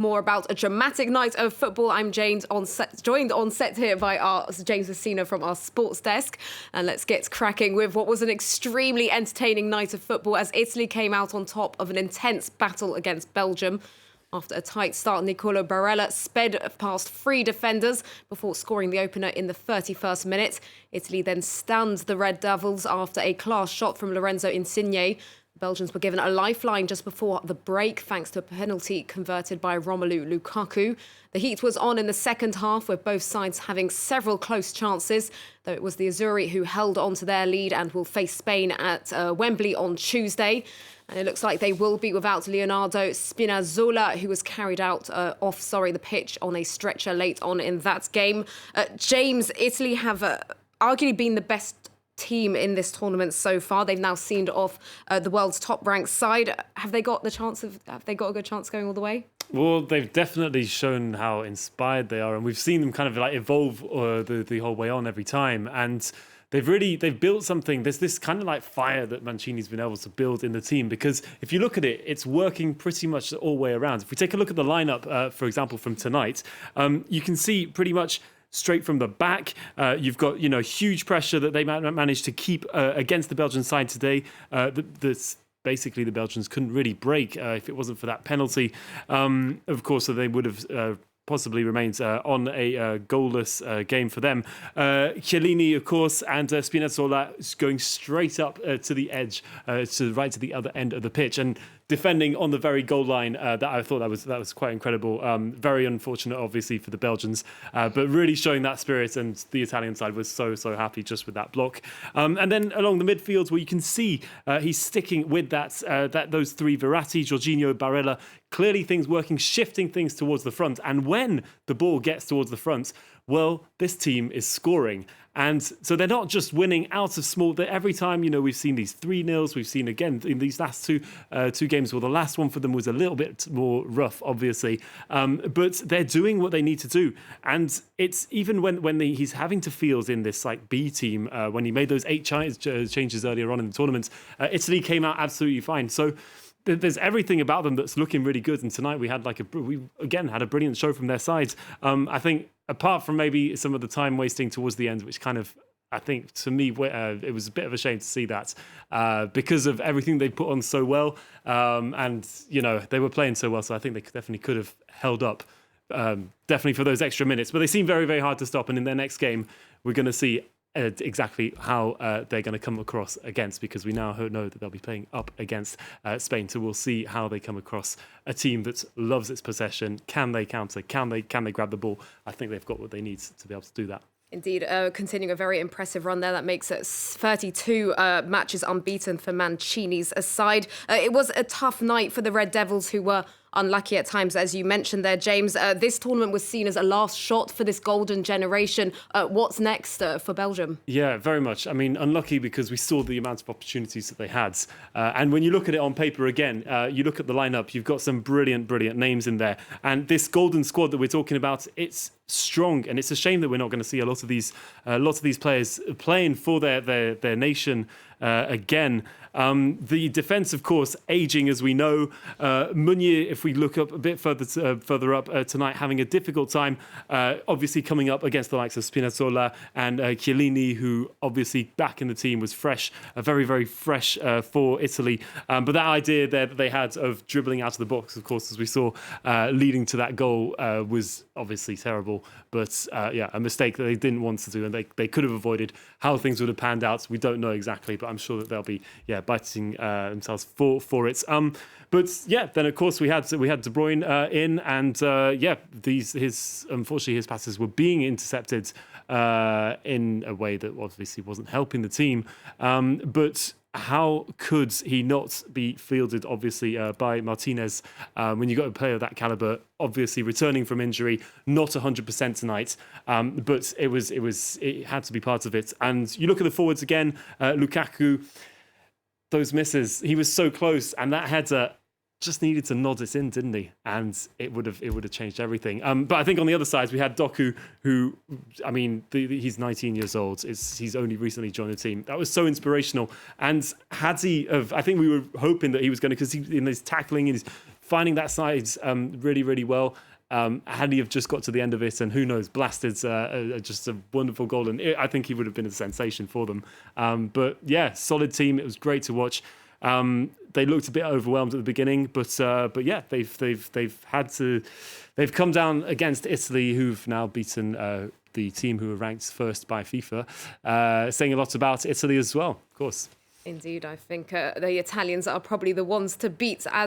More about a dramatic night of football. I'm joined on set here by our James Vassina from our sports desk. And let's get cracking with what was an extremely entertaining night of football as Italy came out on top of an intense battle against Belgium. After a tight start, Nicolò Barella sped past three defenders before scoring the opener in the 31st minute. Italy then stunned the Red Devils after a class shot from Lorenzo Insigne. Belgians were given a lifeline just before the break thanks to a penalty converted by Romelu Lukaku. The heat was on in the second half with both sides having several close chances, though it was the Azzurri who held on to their lead and will face Spain at Wembley on Tuesday. And it looks like they will be without Leonardo Spinazzola, who was carried out off the pitch on a stretcher late on in that game. James, Italy have arguably been the best team in this tournament so far. They've now seen off the world's top-ranked side. Have they got a good chance going all the way? Well, they've definitely shown how inspired they are, and we've seen them kind of like evolve the whole way on every time. And they've built something. There's this kind of like fire that Mancini's been able to build in the team, because if you look at it, it's working pretty much all the way around. If we take a look at the lineup, for example, from tonight, you can see pretty much straight from the back, you've got huge pressure that they managed to keep against the Belgian side today. Basically, the Belgians couldn't really break if it wasn't for that penalty. Of course, so they would have possibly remains on a goalless game for them. Chiellini, of course, and Spinazzola going straight up to the edge, right to the other end of the pitch, and defending on the very goal line. That I thought that was quite incredible. Very unfortunate, obviously, for the Belgians, but really showing that spirit. And the Italian side was so happy just with that block. And then along the midfield, where you can see he's sticking with those three: Verratti, Jorginho, Barella. Clearly, things working, shifting things towards the front. And when the ball gets towards the front, well, this team is scoring. And so they're not just winning out of small. Every time, we've seen these 3-0s. We've seen again in these last two games. Well, the last one for them was a little bit more rough, obviously. But they're doing what they need to do. And it's even when he's having to field in this like B team, when he made those 8 changes earlier on in the tournament, Italy came out absolutely fine. So there's everything about them that's looking really good. And tonight we had had a brilliant show from their side. I think apart from maybe some of the time wasting towards the end, which kind of, I think to me, it was a bit of a shame to see that because of everything they put on so well. And they were playing so well. So I think they definitely could have held up definitely for those extra minutes. But they seem very, very hard to stop. And in their next game, we're going to see exactly how they're going to come across against, because we now know that they'll be playing up against Spain. So we'll see how they come across a team that loves its possession. Can they counter? Can they grab the ball? I think they've got what they need to be able to do that. Indeed, continuing a very impressive run there. That makes it 32 matches unbeaten for Mancini's side. It was a tough night for the Red Devils, who were unlucky at times, as you mentioned there, James. This tournament was seen as a last shot for this golden generation. What's next for Belgium? Yeah, very much. I mean, unlucky because we saw the amount of opportunities that they had. And when you look at it on paper again, you look at the lineup, you've got some brilliant names in there. And this golden squad that we're talking about, it's strong. And it's a shame that we're not going to see a lot of these players playing for their nation again. The defence, of course, ageing, as we know. Meunier, if we look up a bit further up tonight, having a difficult time, obviously coming up against the likes of Spinazzola and Chiellini, who obviously back in the team was fresh, very, very fresh for Italy. But that idea there that they had of dribbling out of the box, of course, as we saw, leading to that goal was obviously terrible. But a mistake that they didn't want to do, and they could have avoided. How things would have panned out, we don't know exactly, but I'm sure that they'll be biting themselves for it. Then of course we had De Bruyne in, and unfortunately his passes were being intercepted in a way that obviously wasn't helping the team. But how could he not be fielded, obviously, by Martinez when you got a player of that caliber, obviously returning from injury, not 100% tonight, but it had to be part of it. And you look at the forwards again, Lukaku, those misses, he was so close, and that header just needed to nod it in, didn't he? And it would have changed everything. But I think on the other side, we had Doku, who, I mean, he's 19 years old. He's only recently joined the team. That was so inspirational. And I think we were hoping that he was going to, because in his tackling, in his finding that side really, really well. Had he have just got to the end of it, and who knows, blasted just a wonderful goal, and I think he would have been a sensation for them. But yeah, solid team. It was great to watch. They looked a bit overwhelmed at the beginning, but yeah, they've come down against Italy, who've now beaten the team who were ranked first by FIFA, saying a lot about Italy as well, of course. Indeed, I think the Italians are probably the ones to beat as